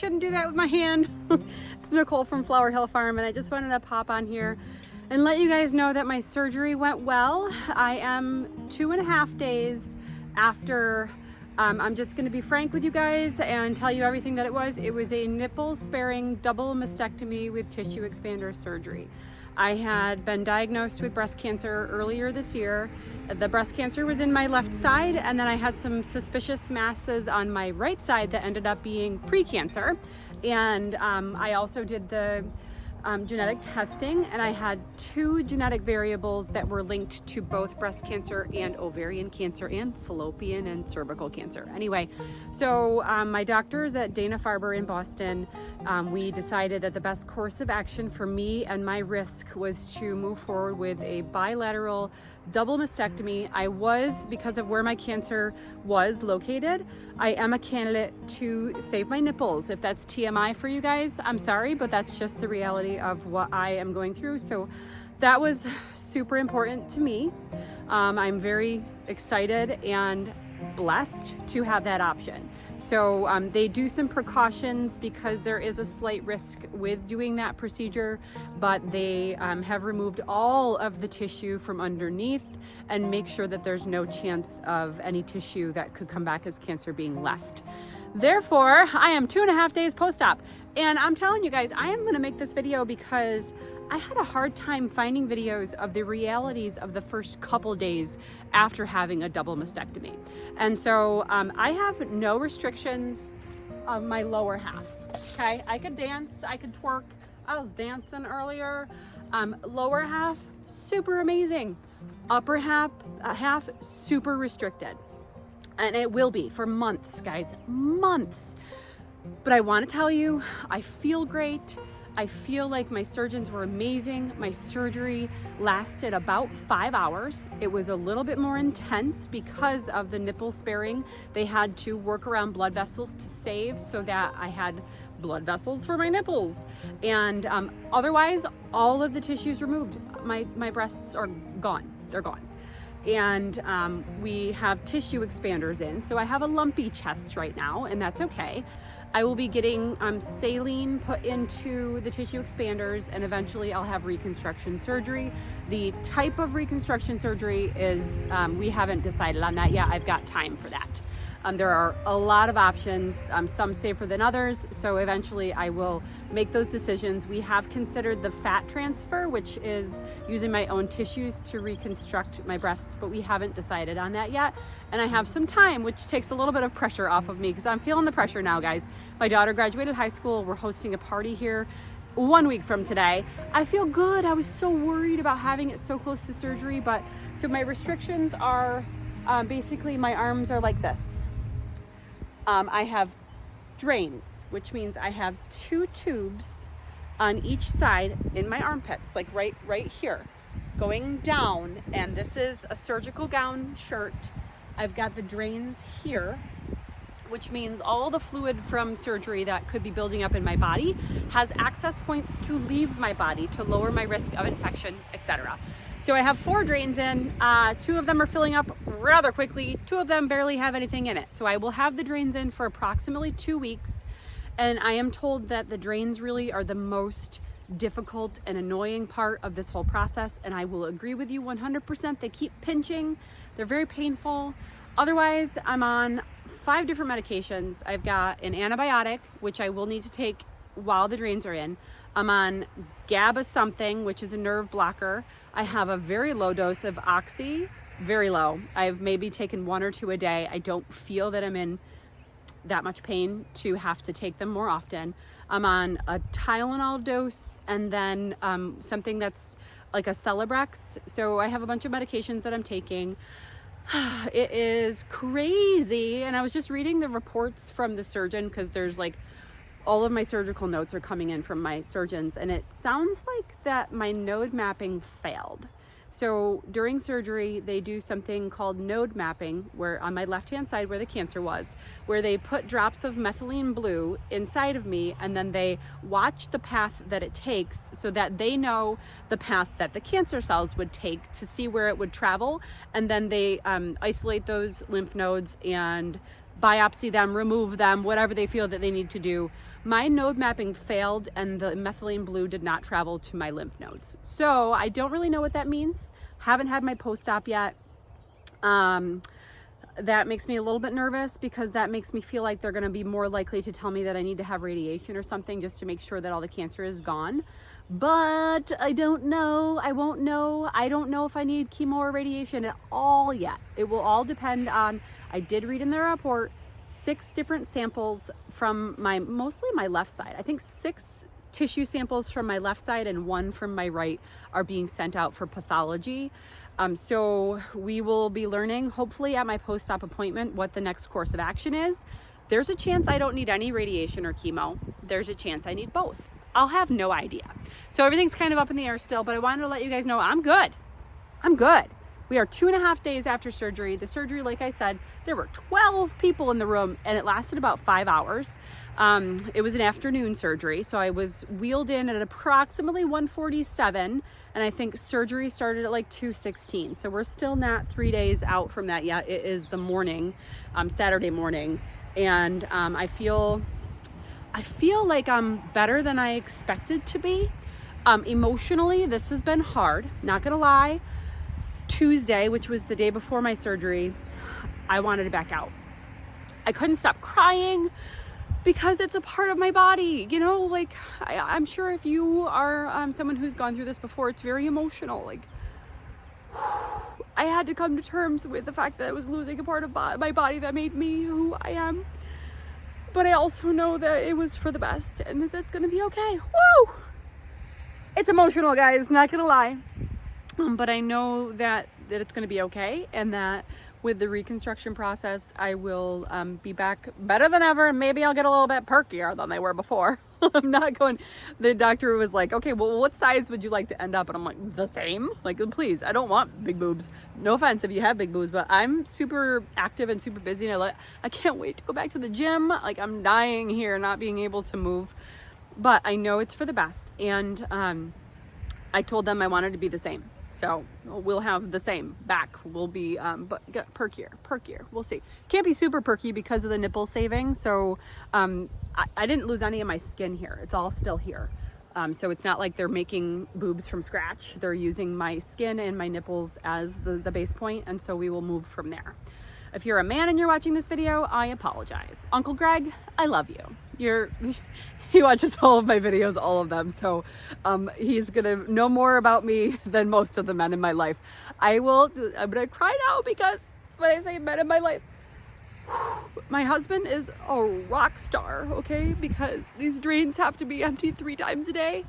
shouldn't do that with my hand. It's Nicole from Flower Hill Farm, and I just wanted to pop on here and let you guys know that my surgery went well. I am 2.5 days after. I'm just going to be frank with you guys and tell you everything that it was. It was a nipple sparing double mastectomy with tissue expander surgery. I had been diagnosed with breast cancer earlier this year. The breast cancer was in my left side, and then I had some suspicious masses on my right side that ended up being pre-cancer. And I also did the genetic testing, and I had 2 genetic variables that were linked to both breast cancer and ovarian cancer and fallopian and cervical cancer. Anyway, so my doctors at Dana-Farber in Boston, we decided that the best course of action for me and my risk was to move forward with a bilateral double mastectomy. I was, because of where my cancer was located, I am a candidate to save my nipples. If that's TMI for you guys, I'm sorry, but that's just the reality of what I am going through. So that was super important to me. I'm very excited and blessed to have that option. So they do some precautions because there is a slight risk with doing that procedure, but they have removed all of the tissue from underneath and make sure that there's no chance of any tissue that could come back as cancer being left. Therefore, I am 2.5 days post-op, and I'm telling you guys, I am going to make this video because I had a hard time finding videos of the realities of the first couple days after having a double mastectomy. And so I have no restrictions of my lower half, okay? I could dance, I could twerk. I was dancing earlier. Lower half, super amazing. Upper half, super restricted. And it will be for months, guys, months. But I want to tell you, I feel great. I feel like my surgeons were amazing. My surgery lasted about 5 hours. It was a little bit more intense because of the nipple sparing. They had to work around blood vessels to save so that I had blood vessels for my nipples. And otherwise, all of the tissues removed. My breasts are gone. They're gone. And we have tissue expanders in. So I have a lumpy chest right now, and that's okay. I will be getting saline put into the tissue expanders, and eventually I'll have reconstruction surgery. The type of reconstruction surgery is, we haven't decided on that yet. I've got time for that. There are a lot of options, some safer than others, so eventually I will make those decisions. We have considered the fat transfer, which is using my own tissues to reconstruct my breasts, but we haven't decided on that yet. And I have some time, which takes a little bit of pressure off of me because I'm feeling the pressure now, guys. My daughter graduated high school. We're hosting a party here 1 week from today. I feel good. I was so worried about having it so close to surgery, but so my restrictions are basically my arms are like this. I have drains, which means I have 2 tubes on each side in my armpits, like right here, going down. And this is a surgical gown shirt. I've got the drains here, which means all the fluid from surgery that could be building up in my body has access points to leave my body to lower my risk of infection, etc. So I have 4 drains in. 2 of them are filling up rather quickly. 2 of them barely have anything in it. So I will have the drains in for approximately 2 weeks. And I am told that the drains really are the most difficult and annoying part of this whole process. And I will agree with you 100%. They keep pinching. They're very painful. Otherwise, I'm on 5 different medications. I've got an antibiotic, which I will need to take while the drains are in. I'm on GABA something, which is a nerve blocker. I have a very low dose of Oxy, very low. I've maybe taken 1 or 2 a day. I don't feel that I'm in that much pain to have to take them more often. I'm on a Tylenol dose, and then something that's like a Celebrex. So I have a bunch of medications that I'm taking. It is crazy. And I was just reading the reports from the surgeon, because there's like all of my surgical notes are coming in from my surgeons, and it sounds like that my node mapping failed. So during surgery, they do something called node mapping, where on my left-hand side where the cancer was, where they put drops of methylene blue inside of me, and then they watch the path that it takes so that they know the path that the cancer cells would take to see where it would travel. And then they isolate those lymph nodes and biopsy them, remove them, whatever they feel that they need to do. My node mapping failed and the methylene blue did not travel to my lymph nodes. So I don't really know what that means. Haven't had my post-op yet. That makes me a little bit nervous because that makes me feel like they're going to be more likely to tell me that I need to have radiation or something just to make sure that all the cancer is gone. But I don't know. I won't know. I don't know if I need chemo or radiation at all yet. It will all depend on, I did read in the report, 6 different samples from mostly my left side. I think 6 tissue samples from my left side and 1 from my right are being sent out for pathology. So we will be learning, hopefully at my post-op appointment, what the next course of action is. There's a chance I don't need any radiation or chemo. There's a chance I need both. I'll have no idea. So everything's kind of up in the air still, but I wanted to let you guys know I'm good. I'm good. We are 2.5 days after surgery. The surgery, like I said, there were 12 people in the room and it lasted about 5 hours. It was an afternoon surgery. So I was wheeled in at approximately 1:47 and I think surgery started at like 2:16. So we're still not 3 days out from that yet. It is the morning, Saturday morning. And I feel like I'm better than I expected to be. Emotionally, this has been hard, not gonna lie. Tuesday, which was the day before my surgery, I wanted to back out. I couldn't stop crying because it's a part of my body, you know, like I'm sure if you are someone who's gone through this before, it's very emotional. Like I had to come to terms with the fact that I was losing a part of my body that made me who I am. But I also know that it was for the best and that it's gonna be okay. Woo! It's emotional, guys, not gonna lie. But I know that it's going to be okay, and that with the reconstruction process, I will be back better than ever, and maybe I'll get a little bit perkier than they were before. I'm not going, the doctor was like, okay, well, what size would you like to end up? And I'm like, the same? Like, please, I don't want big boobs. No offense if you have big boobs, but I'm super active and super busy, and I can't wait to go back to the gym. Like, I'm dying here, not being able to move. But I know it's for the best, and I told them I wanted to be the same. So we'll have the same back. We'll be but perkier. We'll see. Can't be super perky because of the nipple saving. So I didn't lose any of my skin here. It's all still here. So it's not like they're making boobs from scratch. They're using my skin and my nipples as the base point, and so we will move from there. If you're a man and you're watching this video, I apologize. Uncle Greg, I love you. He watches all of my videos, all of them. So he's gonna know more about me than most of the men in my life. I'm gonna cry now because when I say men in my life, my husband is a rock star, okay? Because these drains have to be emptied 3 times a day.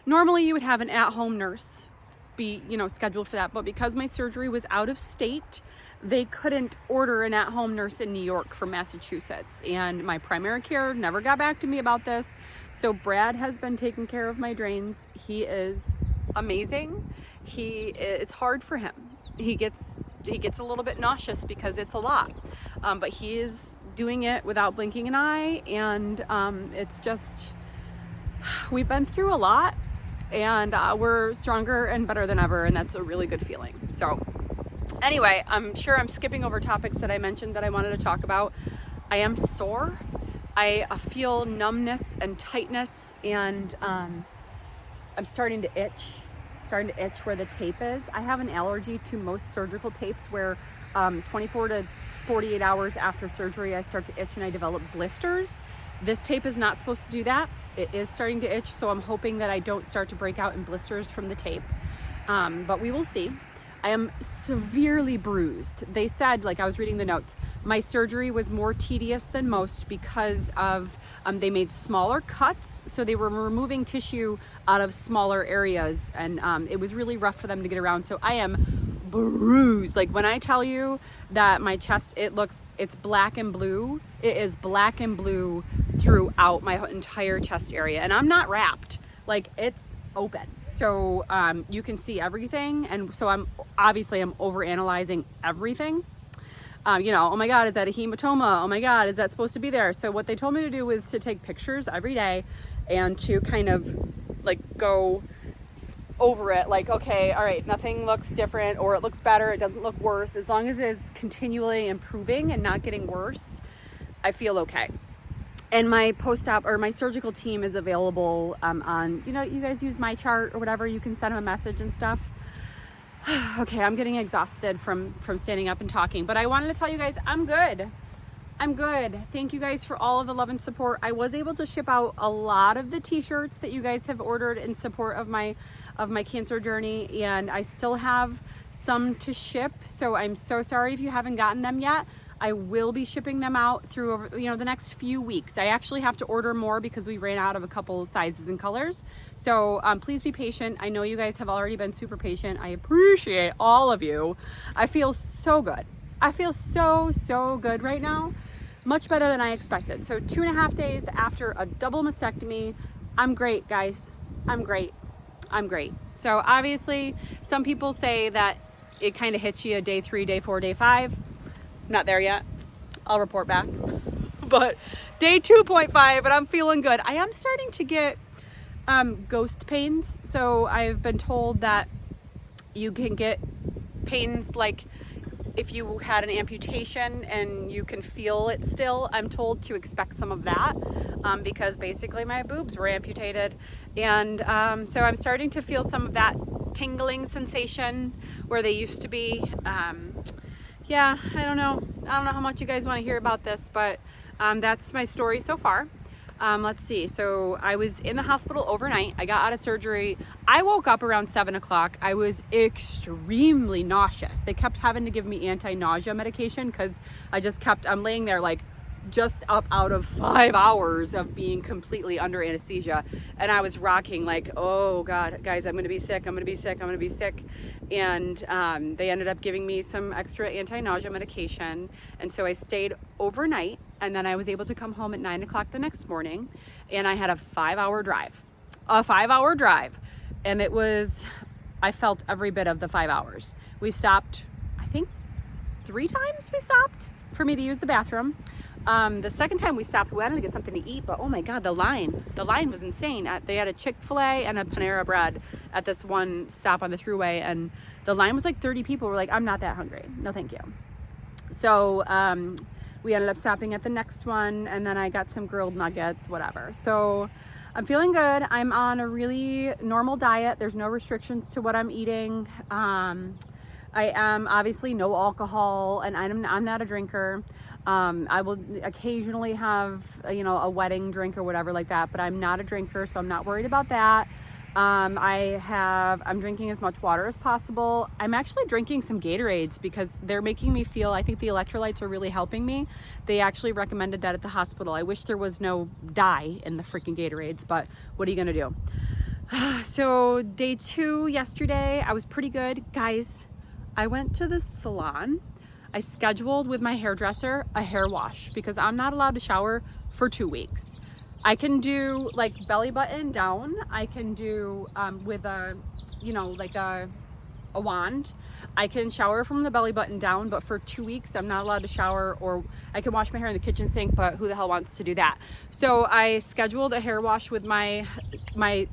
Normally you would have an at-home nurse be, scheduled for that. But because my surgery was out of state, they couldn't order an at-home nurse in New York from Massachusetts, and my primary care never got back to me about this. So Brad has been taking care of my drains. He is amazing. It's hard for him. He gets a little bit nauseous because it's a lot, but he is doing it without blinking an eye, and it's just, we've been through a lot, and we're stronger and better than ever, and that's a really good feeling. So anyway, I'm sure I'm skipping over topics that I mentioned that I wanted to talk about. I am sore. I feel numbness and tightness, and I'm starting to itch where the tape is. I have an allergy to most surgical tapes where 24 to 48 hours after surgery, I start to itch and I develop blisters. This tape is not supposed to do that. It is starting to itch, so I'm hoping that I don't start to break out in blisters from the tape. But we will see. I am severely bruised. They said, like I was reading the notes, my surgery was more tedious than most because of, they made smaller cuts. So they were removing tissue out of smaller areas, and it was really rough for them to get around. So I am bruised. Like when I tell you that my chest, it's black and blue. It is black and blue throughout my entire chest area. And I'm not wrapped. Like it's open, so you can see everything, and so I'm overanalyzing everything. Oh my god, is that a hematoma? Oh my god, is that supposed to be there? So what they told me to do was to take pictures every day and to kind of like go over it. Like, okay, all right, nothing looks different, or it looks better, it doesn't look worse. As long as it is continually improving and not getting worse, I feel okay. And my post-op or my surgical team is available on, you know, you guys use my chart or whatever, you can send them a message and stuff. Okay, I'm getting exhausted from standing up and talking, but I wanted to tell you guys I'm good. I'm good. Thank you guys for all of the love and support. I was able to ship out a lot of the t-shirts that you guys have ordered in support of my cancer journey, and I still have some to ship. So I'm so sorry if you haven't gotten them yet. I will be shipping them out through, you know, the next few weeks. I actually have to order more because we ran out of a couple sizes and colors. So please be patient. I know you guys have already been super patient. I appreciate all of you. I feel so good. I feel so good right now. Much better than I expected. So 2.5 days after a double mastectomy, I'm great, guys. I'm great. I'm great. So obviously some people say that it kind of hits you day 3, day 4, day 5. Not there yet. I'll report back. But day 2.5, and I'm feeling good. I am starting to get ghost pains. So I've been told that you can get pains like if you had an amputation and you can feel it still. I'm told to expect some of that because basically my boobs were amputated. And so I'm starting to feel some of that tingling sensation where they used to be. Yeah, I don't know how much you guys want to hear about this, but that's my story so far. Let's see. So I was in the hospital overnight. I got out of surgery. I woke up around 7 o'clock. I was extremely nauseous. They kept having to give me anti-nausea medication because I'm laying there like just up out of 5 hours of being completely under anesthesia. And I was rocking like, oh God, guys, I'm going to be sick. I'm going to be sick. I'm going to be sick. And they ended up giving me some extra anti-nausea medication. And so I stayed overnight, and then I was able to come home at 9 o'clock the next morning, and I had a 5-hour drive. And I felt every bit of the 5 hours. We stopped, I think 3 times we stopped for me to use the bathroom. The second time we stopped, we wanted to get something to eat, but oh my God, the line was insane. They had a Chick-fil-A and a Panera Bread at this one stop on the thruway, and the line was like 30 people. We're like, I'm not that hungry. No, thank you. So we ended up stopping at the next one, and then I got some grilled nuggets, whatever. So I'm feeling good. I'm on a really normal diet. There's no restrictions to what I'm eating. I am obviously no alcohol, and I'm not a drinker. I will occasionally have, a wedding drink or whatever like that, but I'm not a drinker, so I'm not worried about that. I'm drinking as much water as possible. I'm actually drinking some Gatorades because they're making me feel, I think the electrolytes are really helping me. They actually recommended that at the hospital. I wish there was no dye in the freaking Gatorades, but what are you gonna do? So day 2 yesterday, I was pretty good. Guys, I went to the salon. I scheduled with my hairdresser a hair wash because I'm not allowed to shower for 2 weeks. I can do like belly button down. I can do with a wand. I can shower from the belly button down, but for 2 weeks, I'm not allowed to shower, or I can wash my hair in the kitchen sink, but who the hell wants to do that? So I scheduled a hair wash with my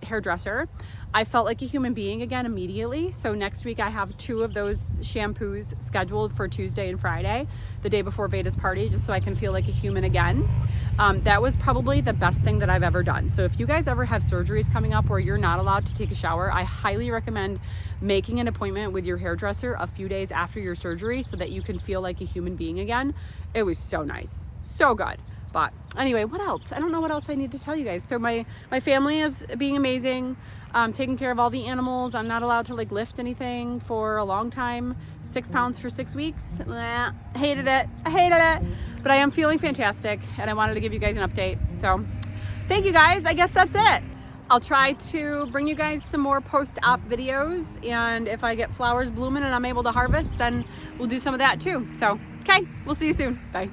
hairdresser. I felt like a human being again immediately. So next week I have 2 of those shampoos scheduled for Tuesday and Friday, the day before Veda's party, just so I can feel like a human again. That was probably the best thing that I've ever done. So if you guys ever have surgeries coming up where you're not allowed to take a shower, I highly recommend making an appointment with your hairdresser a few days after your surgery so that you can feel like a human being again. It was so nice, so good. But anyway, what else? I don't know what else I need to tell you guys. So my family is being amazing, taking care of all the animals. I'm not allowed to like lift anything for a long time. 6 pounds for 6 weeks. Hated it. I hated it. But I am feeling fantastic, and I wanted to give you guys an update. So thank you guys. I guess that's it. I'll try to bring you guys some more post-op videos, and if I get flowers blooming and I'm able to harvest, then we'll do some of that too. So, okay, we'll see you soon. Bye.